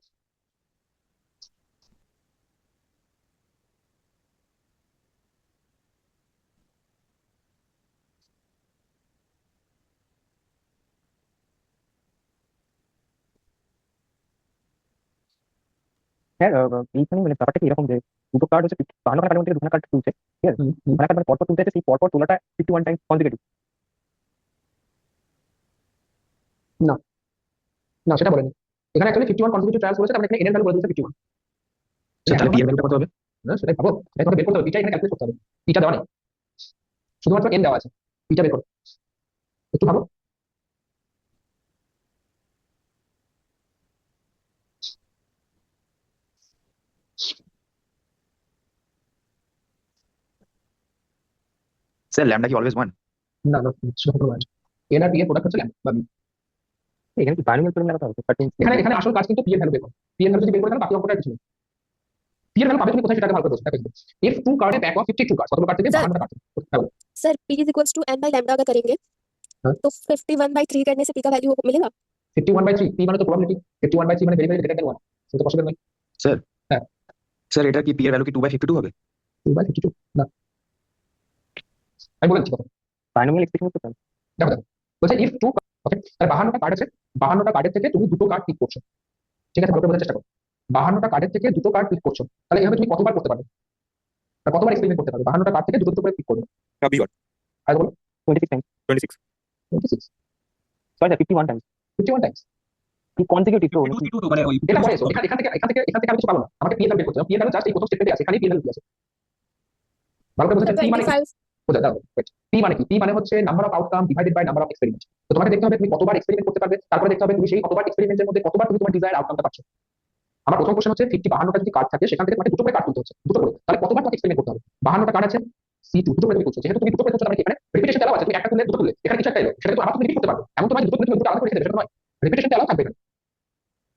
স্যার এইখানে মানে ব্যাপারটা কি এরকম যে দুটো কার্ড হচ্ছে 52 কার্ডের মধ্যে দুটো কার্ড তুলছে, ঠিক আছে? মানে কার্ড মানে পরপর তুলতে হচ্ছে, সেই পরপর তোলাটা 51 টাইমস কনজিকিউটিভ। না না, সেটা বলেনি। এখানে অ্যাকচুয়ালি 51 কনজিকিউটিভ ট্রায়ালস বলেছে, তার মানে এখানে এন এর ভ্যালু বলে দিয়েছে 51। তাহলে পি এর ভ্যালুটা কত হবে? না সেটাই ভাবো, সেটাই তোমাকে বের করতে হবে, পিটা এখানে ক্যালকুলেট করতে হবে। পিটা দেওয়া নেই, শুধুমাত্র এন দেওয়া আছে, পিটা বের করো, একটু ভাবো। স্যার ল্যামডা কি অলওয়েজ 1? না না, সেটা কোনো মানে এন আর পি এর প্রোডাক্ট হচ্ছে ল্যাম্ব বা এখানে কি বাইনোমিয়াল প্রবলেম লাগাতে হবে? এখানে এখানে আসল কাজ কিন্তু পি এর ভ্যালু বের করো। পি এর ভ্যালু যদি বের করে তাহলে বাকি অঙ্কটা কিছু নেই। পি এর ভ্যালু পাবে তুমি কোথায়, সেটা ভালো করে বুঝতে হবে। If two card back of 52 card, কতগুলো কার্ড থেকে Sir. 52টা কার্ড। হ্যাঁ বলো। Sir p is equals to n by lambda अगर करेंगे हाँ? तो 51/3 करने से p का वैल्यू मिलेगा। 51/3, পি মানে তো প্রবাবিলিটি, 51/3 মানে ভেরি ভেরি গ্রেটার দেন 1, সেটা পসিবল নয়। স্যার হ্যাঁ। স্যার এটা কি পি এর ভ্যালু কি 2/52 হবে? 2/52 না, আমি বলে দিচ্ছি কথা। বাইনোমিয়াল এক্সপ্রেশন করতে হবে। দেখো দেখো, বলছে ইফ টু, ওকে, তাহলে 52টা কার্ড আছে, 52টা কার্ডের থেকে তুমি দুটো কার্ড পিক করছো, ঠিক আছে, ভালো করে বোঝার চেষ্টা করো। 52টা কার্ডের থেকে দুটো কার্ড পিক করছো, তাহলে এভাবে তুমি কতবার করতে পারবে, আর কতবার এক্সপেরিমেন্ট করতে পারবে? 52টা কার্ড থেকে দুটো দুটো করে পিক করবে, বি গট আর বলো 26 Times, 26 26, sorry sir 51 Times, 51 Times. কি কনজিকিউটিভ তো 52 তো মানে ওই এটা পরে এসো, এখান থেকে আমি কিছু পাবো না, আমাকে পি এর ভ্যালু বের করতে হবে। পি এর ভ্যালু জাস্ট এই প্রথম স্টেটমেন্টে আছে, এখানে পি এর ভ্যালু আছে, ভালো করে বোঝাচ্ছি। পি মানে 25 বোঝা দাও, পি মানে কি? পি মানে হচ্ছে number of outcome divided by number of experiment. তো তোমাকে দেখতে হবে তুমি কতবার এক্সপেরিমেন্ট করতে পারবে, তারপরে দেখতে হবে তুমি সেই কতবার এক্সপেরিমেন্টের মধ্যে কতবার তুমি তোমার ডিজায়ার আউটকামটা পাচ্ছ। আমার প্রথম কোশ্চেন হচ্ছে 52টা যদি কার্ড থাকে, সেখান থেকে তোমাকে দুটো করে কার্ড তুলতে হচ্ছে, দুটো করে, তাহলে কতবার তোমাকে এক্সপেরিমেন্ট করতে হবে? 52টা কার্ড আছে, C2 দুটো করে তুমি করছো, যেহেতু তুমি দুটো করে করছো, মানে কি এখানে রিপিটেশন এলাও আছে, তুমি একটা তুললে দুটো তুললে, এখানে কিছু একটা এলো, সেটা তো আবার তুমি রিপিট করতে পারবে, এমন তোমার দুটো তুললে তুমি দুটো আলাদা করে রেখে দেবে, সেটা নয়, রিপিটেশন এলাও থাকবে না।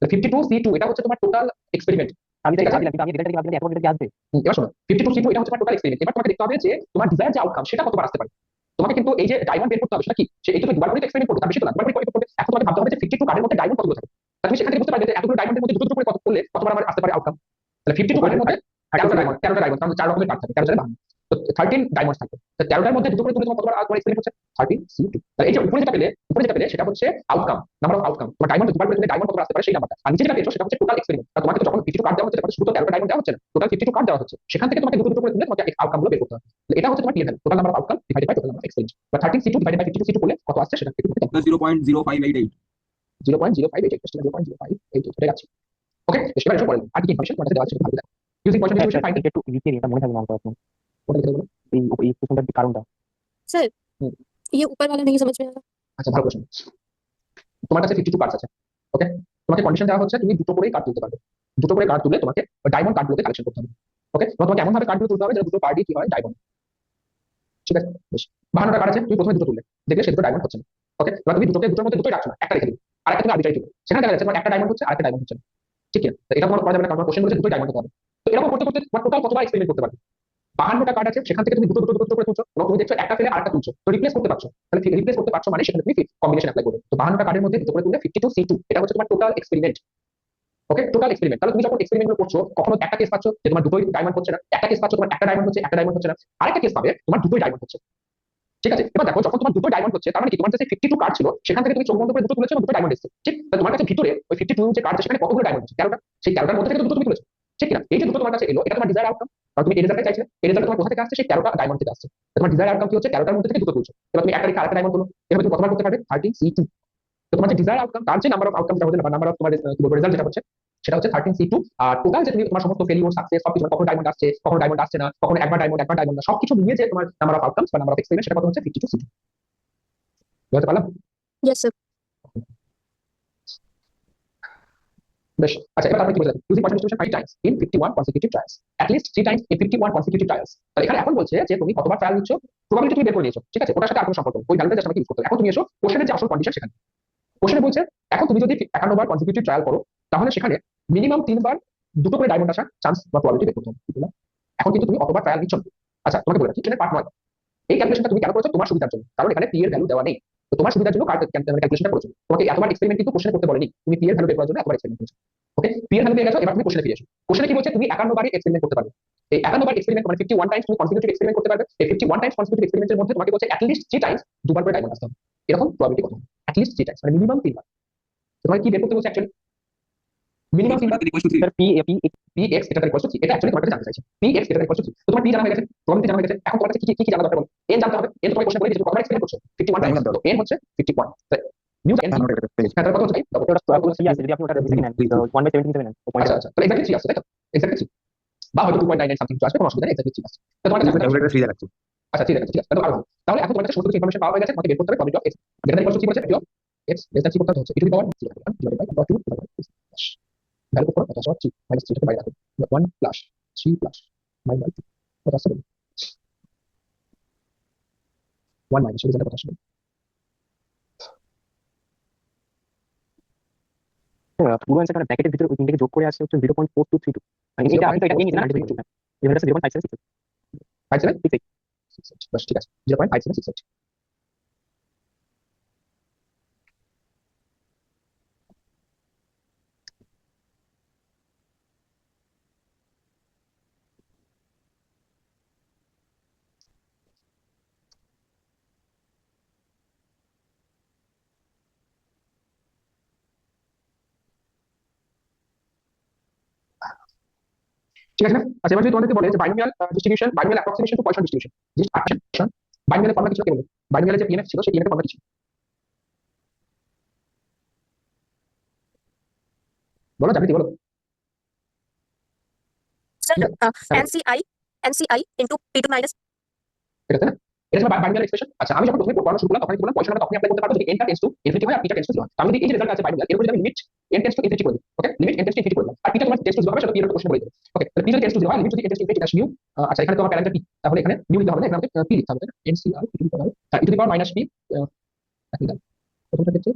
52 C2 এটা হচ্ছে তোমার টোটাল এক্সপেরিমেন্ট। আমি তাই ভাবছিলাম, কিন্তু আমি রেজাল্টটা কি ভাবছিলাম এত রেজাল্ট কি আসবে? এবার শোনো, 52 C2 এটা হচ্ছে তোমার টোটাল এক্সপেরিমেন্ট। এবার তোমাকে দেখতে হবে যে তোমার ডিজায়ার যে আউটকাম সেটা কতবার আসতে পারে। তোমাকে কিন্তু এই যে ডায়মন্ড বের করতে হবে, সেটা কি, সে এই তো দুবার করে এক্সপেরিমেন্ট করবে, তার বেশি তো না, দুবার করে করবে। এখন তোমাকে ভাবতে হবে যে 52 কার্ডের মধ্যে ডায়মন্ড কতগুলো থাকে, তাহলে তুমি সেখান থেকে বুঝতে পারবে যে এতগুলো ডায়মন্ডের মধ্যে দুটো দুটো করে কত করলে কতবার আমার আসতে পারে আউটকাম। তাহলে 52 কার্ডের মধ্যে 13টা ডায়মন্ড, কারণ 4 রকমের কার্ড থাকে, 13 52, তো 13 ডায়মন্ড থাকবে। তো 13টার মধ্যে দুটো করে তুলে তোমার কতবার তোমার এক্সপেরিমেন্ট হচ্ছে 13 C2। তাহলে এই যে উপরে যেটা পেলে সেটা হচ্ছে আউটকাম, নাম্বার অফ আউটকাম। তোমার ডায়মন্ড দুবার করে তুলে ডায়মন্ড কতবার আসতে পারে সেই নাম্বারটা, আর নিচে যেটা পেয়েছো সেটা হচ্ছে টোটাল এক্সপেরিমেন্ট। তোমাকে তো যখন 52 কার্ড দেওয়া হচ্ছে, তখন শুধু 13টা ডায়মন্ড দেওয়া হচ্ছে না, টোটাল 52 কার্ড দেওয়া হচ্ছে, সেখান থেকে তোমাকে দুটো দুটো করে তুলে তোমাকে আউটকামগুলো বের করতে হবে। তাহলে এটা হচ্ছে তোমার TL, total number of outcome divided by total number of experiment. বা 13 C2 ডিভাইডেড বাই 52 C2 করলে কত আসছে সেটা থেকে তুমি 0.0588 0.0588 এটা যাচ্ছে। ওকে, এবার এসে পড়েন আর কি ইনফরমেশন তোমাদের দেওয়া আছে সেটা ভালো দেখো। ইউজিং পয়েন্ট ডিস্ট্রিবিউশন ফাইন্ড, একটু লিখে দিই, এটা মনে থাকবে অঙ্ক এখন। কোনটা লিখে দেবো? এই এক্সপ্রেশনটার কারণটা सर ये ऊपर वाला नहीं समझ में आ रहा। আচ্ছা ভালো প্রশ্ন। তোমার কাছে 52 কার্ড আছে, ওকে, তোমাকে কন্ডিশন দেওয়া হচ্ছে তুমি দুটো করেই কার্ড তুলতে পারবে, দুটো করে কার্ড তুলে তোমাকে ডায়মন্ড কার্ডগুলোতে কালেকশন করতে হবে। ওকে, তোমাকে এমন ভাবে কার্ডগুলো তুলতে হবে যে দুটো কার্ডই কি হয়, ডায়মন্ড। ঠিক আছে, বেশ। 52টা কার্ড আছে, তুমি প্রথমে দুটো তুললে, দেখলে সে দুটো ডায়মন্ড হচ্ছে না। ওকে, এবার তুমি দুটোর মধ্যে দুটোই রাখছো না, একটা রেখে দিবে, আর একটা তুমি আর্বিট্রারি তুলবে, সেখানে দেখা যাচ্ছে তোমার একটা ডায়মন্ড হচ্ছে আর একটা ডায়মন্ড হচ্ছে না। ঠিক আছে, এটা তোমার করা যাবে না, কারণ কোশ্চেন বলেছে দুটোই ডায়মন্ড হতে হবে। তো এরকম করতে করতে তোমার টোটাল কতবার এক্সপেরিমেন্ট করতে পারবে? 52টা কার্ড আছে, সেখান থেকে তুমি দুটো দুটো দুটো করে তুলছো, এবং তুমি দেখছো একটা ফেলে আরেকটা তুলছো, তো রিপ্লেস করতে পারছো। তাহলে রিপ্লেস করতে পারছো মানে সেখানে তুমি কম্বিনেশন অ্যাপ্লাই করবে। তো 52টা কার্ডের মধ্যে দুটো করে তুললে 52 C2, এটা হচ্ছে তোমার টোটাল এক্সপেরিমেন্ট। ওকে, টোটাল এক্সপেরিমেন্ট। তাহলে তুমি যখন এক্সপেরিমেন্ট গুলো করছো, কখনো একটা কেস পাচ্ছ যে তোমার দুটোই ডায়মন্ড হচ্ছে না, একটা কেস পাচ্ছ তোমার একটা ডায়মন্ড হচ্ছে, একটা ডায়মন্ড হচ্ছে না, আরেকটা কেস পাবে তোমার দুটোই ডায়মন্ড হচ্ছে। ঠিক আছে, এবার দেখো যখন তোমার দুটো ডায়মন্ড হচ্ছে, তার মানে কি তোমার কাছে 52 কার্ড ছিল, সেখান থেকে তুমি চোখ বন্ধ করে দুটো তুলেছো এবং দুটো ডায়মন্ড এসেছে। ঠিক, তাহলে তোমার কাছে ভিতরে ওই 52 যে কার্ড, সেখানে কতগুলো ডায়মন্ড আছে? 13টা। সেই 13টার মধ্যে থেকে তো দুটো তুমি তুলেছো। ঠিক কিনা? এই যে দুটো তোমার কাছে এলো, এটা তোমার ডিজায়ার আউটকাম, কারণ তুমি এই রেজাল্টটা চাইছিলে। এই রেজাল্ট তোমার কোথা থেকে আসছে? সেই 13টা ডায়মন্ড থেকে আসছে। তোমার ডিজায়ার আউটকাম কি হচ্ছে? 13টার মধ্যে থেকে দুটো তুলছো, এবার তুমি একটা রেখে আরেকটা ডায়মন্ড তুলো, এভাবে তুমি কতবার করতে পারবে? 13 C2। তো তোমার যে ডিজায়ার আউটকাম, তার যে নাম্বার অফ আউটকাম যেটা হচ্ছে, নাম্বার অফ তোমার কি বলবো রেজাল্ট যেটা হচ্ছে, সেটা হচ্ছে 13 C2। আর টোটাল যে তুমি তোমার সমস্ত ফেলিওর সাকসেস সবকিছু, কখনো ডায়মন্ড আসছে, কখনো ডায়মন্ড আসছে না, কখনো একবার ডায়মন্ড না, সবকিছু মিলিয়ে যে তোমার নাম্বার অফ আউটকামস বা নাম্বার অফ এক্সপেরিমেন্ট, সেটা কত হচ্ছে? 52 C2। বুঝতে পারলাম? Yes sir. বেশ, আচ্ছা, এবার আপনি কি বলছেন? Using point distribution 5 Times in 51 consecutive trials, at least 3 Times in 51 consecutive trials. তাহলে এখানে এখন বলছে যে তুমি কতবার ট্রায়াল নিচ্ছ, প্রবাবিলিটি তুমি বের করে নিয়েছো, ঠিক আছে, ওটার সাথে আর কোনো সম্পর্ক নেই, ওই ভ্যালুটা জাস্ট আমাকে ইউজ করতে হবে। এখন তুমি এসো কোশ্চেনের যে আসল কন্ডিশন সেখানে। কোশ্চেনে বলছে এখন তুমি যদি 51 বার কনসিকিউটিভ ট্রায়াল করো তাহলে সেখানে মিনিমাম 3 বার দুটো করে ডায়মন্ড আসার চান্স বা প্রবাবিলিটি বের করতে হবে, কি বললাম? এখন কিন্তু তুমি অতবার ট্রায়াল নিচ্ছ না। আচ্ছা, তোমাকে বলে রাখি পার্ট 9 এই ক্যালকুলেশনটা তুমি কেন করেছো? তোমার সুবিধার জন্য, কারণ এখানে পি এর ভ্যালু দেওয়া নেই। তো তোমার সুবিধার জন্য ক্যালকুলেশনটা করেছো। তোমাকে এতবার এক্সপেরিমেন্ট কিন্তু কোশ্চেনে করতে বলেনি, তুমি পি এর ভ্যালু বের করার জন্য এতবার এক্সপেরিমেন্ট করেছো। ওকে, পি এর ভ্যালু পেয়ে গেছো, এবার তুমি কোশ্চেনে ফিরে এসো। কোশ্চেনে কি বলছে? তুমি 51 বারই এক্সপেরিমেন্ট করতে পারবে। এই 51 বার এক্সপেরিমেন্ট মানে 51 টাইমস তুমি কনসিকিউটিভ এক্সপেরিমেন্ট করতে পারবে। এই 51 টাইমস কনসিকিউটিভ এক্সপেরিমেন্টের মধ্যে তোমাকে বলছে অ্যাট লিস্ট 3 টাইমস দুবার করে ডায়মন্ড আসতে হবে। এরকম প্রবাবিলিটি কত? অ্যাট লিস্ট 3 টাইমস মানে মিনিমাম 3 বার। তোমাকে কি বের করতে বলছে অ্যাকচুয়ালি? মিনিমাম 3 বার। Sir p p p x এটা ইকুয়াল টু 3, এটা অ্যাকচুয়ালি তোমার কাছে জানতে চাইছে। পি এক্স এটা ইকুয়াল টু 3, তো তোমার পি জানা হয়ে গেছে, প্রবাবিলিটি জানা হয়ে গেছে। এখন তোমার কাছে কি কি জানা দরকার বলো? এন জানতে হবে। এন তোমার কোশ্চেন বলে দিয়েছে, কতবার এক্সপেরিমেন্ট করছো? 51 টাইমস, তো এন হচ্ছে 51। নিউ এন হ্যাঁ, তাহলে কত হচ্ছে ভাই? ওটা সি আছে, যদি আপনি ওটা বেসিক নেন 1/77 নেন তো পয়েন্ট আচ্ছা, তাহলে এক্স্যাক্টলি 3 আসছে, তাই তো? এক্স্যাক্টলি 3 বা হয়তো 2.99 সামথিং কিছু আসবে, কোনো অসুবিধা নেই, এক্স্যাক্টলি 3 আসছে। তো তোমার কাছে ক্যালকুলেটর 3 দেখাচ্ছে। আচ্ছা, ঠিক আছে, ঠিক আছে, তাহলে ভালো। তাহলে এখন তোমার কাছে সমস্ত কিছু ইনফরমেশন পাওয়া হয়ে গেছে, তোমাকে বের করতে হবে probability of x greater equal to 3 বলছে, probability of x less than 3 করতে হচ্ছে e to the power 0.1 divided by 2 value করতে হবে 3 মাইনাস 3 কে বাইরে রাখো 1 প্লাস 3 প্লাস মাইনাস 2 কত আসছে? 1 মাইনাস রেজাল্ট কত আসবে? পুরো অ্যান্সার মানে ব্র্যাকেটের ভিতরে ওই তিনটাকে যোগ করে আসছে হচ্ছে 0.4232 মানে এটা আপনি তো এটা নিয়ে নিছেন না, এটা হচ্ছে 0.5768 57 68 বাস, ঠিক আছে, 0.5768। ঠিক আছে না? আচ্ছা, এবার যদি তোমাদেরকে বলে যে binomial distribution, binomial approximation to Poisson distribution, যে বাইনোমিয়ালের ফর্মুলা কিছু কে বলে? বাইনোমিয়ালের যে পিএনএফ ছিল সেই পিএনএফ এর ফর্মুলা কিছু বলো, জানি বলো। Sir, হ্যাঁ, NCI into P2 minus ঠিক আছে না? এটা ছিল বাইনোমিয়াল এক্সপ্রেশন। আচ্ছা, আমি যখন প্রথমে পড়ানো শুরু করলাম তখন কি বললাম, পয়সনটা তখনই অ্যাপ্লাই করতে পারবো যদি এনটা টেন্ডস টু ইনফিনিটি হয় আর পিটা টেন্ডস টু 0 হয়। আমি যদি এই যে রেজাল্ট আছে বাইনোমিয়াল, এর উপরে আমি limit n tends to infinity করে দিই, okay, limit n tends to infinity করে দিলাম, আর পিটা তোমার টেন্ডস টু 0 হবে সেটা পিএর কোশ্চেন বলে দেবে। ওকে, তাহলে পি যদি টেন্ডস টু 0 হয়, লিমিট যদি N tends to infinity Das new. আচ্ছা, এখানে তো আমার প্যারামিটার পি, তাহলে এখানে নিউ লিখতে হবে না, এখানে আমাকে পি লিখতে হবে, তাই না? NCR E to the power E to the power minus P. প্রথমটা ক্ষেত্রে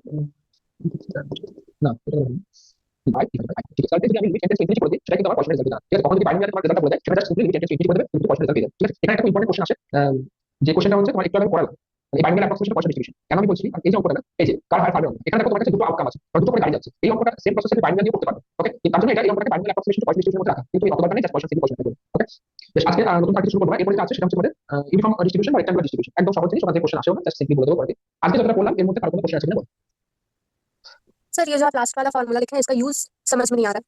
না, এটা বলবো বাই ঠিক আছে। ঠিক আছে, যদি আমি লিমিট এন্ট্রি ইনফিনিটি করে দিই সেটা কিন্তু আমার পয়সা রেজাল্ট দিবে না, ঠিক আছে? তখন যদি বাইনোমিয়াল তোমার রেজাল্ট বলে দেয় সেটা just simply limit entry infinity করে দেবে, কিন্তু পয়সা রেজাল্ট দিয়ে দেবে, ঠিক আছে? এখানে একটা ইম্পর্টেন্ট কোশ্চেন আসে, যে কোশ্চেনটা হচ্ছে তোমার একটু আগে পড়ালাম, এই বাইনোমিয়াল অ্যাপ্রক্সিমেশন পয়সা ডিস্ট্রিবিউশন। কেন আমি বলছি? এই যে অঙ্কটা না, এই যে কার হার ফার্মে, এখানে দেখো তোমার কাছে দুটো আউটকাম আছে, দুটো করে গাড়ি যাচ্ছে, এই অঙ্কটা সেম প্রসেসে বাইনোমিয়াল দিয়ে করতে পারবে, ওকে? তার জন্য এটা এই অঙ্কটাকে বাইনোমিয়াল অ্যাপ্রক্সিমেশন টু পয়সা ডিস্ট্রিবিউশনের মধ্যে রাখা, কিন্তু এই অতটা নেই, জাস্ট পয়সা থেকে পয়সা করে, ওকে? বেশ, আজকে নতুন পার্টি শুরু করবো না, এরপরে যেটা আছে সেটা হচ্ছে আমাদের ইউনিফর্ম ডিস্ট্রিবিউশন বা রেক্টাঙ্গুলার ডিস্ট্রিবিউশন। একদম সহজ জিনিস, ওখানে কোশ্চেন আসেও না, জাস্ট সিম্পলি বলে দেবো পরে। আজকে যতটা বললাম এর মধ্যে কার কোনো কোশ্চেন আছে কিনা বলো। सर ये जो आप लास्ट वाला फॉर्मूला लिखे हैं इसका यूज समझ में नहीं आ रहा।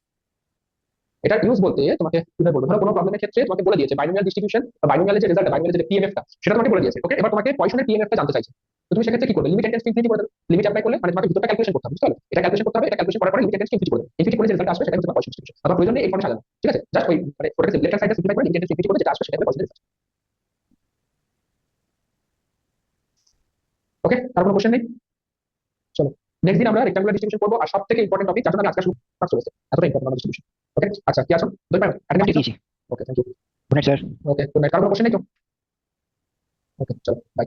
এটা ইউজ বলতে তোমাকে কিভাবে বলবো, ধরো কোনো প্রবলেমের ক্ষেত্রে তোমাকে বলে দিয়েছে বাইনোমিয়াল ডিস্ট্রিবিউশন বা বাইনোমিয়ালের যে রেজাল্ট, বাইনোমিয়ালের যে পিএমএফটা সেটা তোমাকে বলে দিয়েছে, ওকে? এবার তোমাকে পয়সনের পিএমএফটা জানতে চাইছে, তো তুমি সেক্ষেত্রে কি করবে? লিমিট এন্ট্রি ইনফিনিটি করে দেবে। লিমিট অ্যাপ্লাই করলে মানে তোমাকে দুটো ক্যালকুলেশন করতে হবে, বুঝতে পারলে? এটা ক্যালকুলেশন করতে হবে, এটা ক্যালকুলেশন করার পরে লিমিট এন্ট্রি ইনফিনিটি করে দেবে। ইনফিনিটি করে যে রেজাল্ট আসবে সেটা হচ্ছে পয়সন ডিস্ট্রিবিউশন। আবার প্রয়োজন নেই এই ফর্মে সাজানো, ঠিক আছে? জাস্ট ওই মানে ওটাকে লেফট হ্যান্ড সাইডে সিম্পলিফাই করে লিমিট এন্ট্রি ইনফিনিটি করে যেটা আসবে সেটা হবে পয়সন রেজাল্ট, ওকে? তার কোনো কোশ্চেন নেই? চলো, নেক্সট দিন আমরা রেক্টাঙ্গুলার ডিস্ট্রিবিউশন করবো, আর সবথেকে ইম্পর্টেন্ট টপিক যার জন্য আমি আজকে শুরু চলেছে, এতটা ইম্পর্টেন্ট ডিস্ট্রিবিউশন, ওকে? আচ্ছা, কি আছো? দুই পারেন অ্যাটেন্ড জি জি। Okay, thank you. Good night sir. Okay, good night. কারো কোনো কোশ্চেন নেই তো? ওকে, চলো, বাই।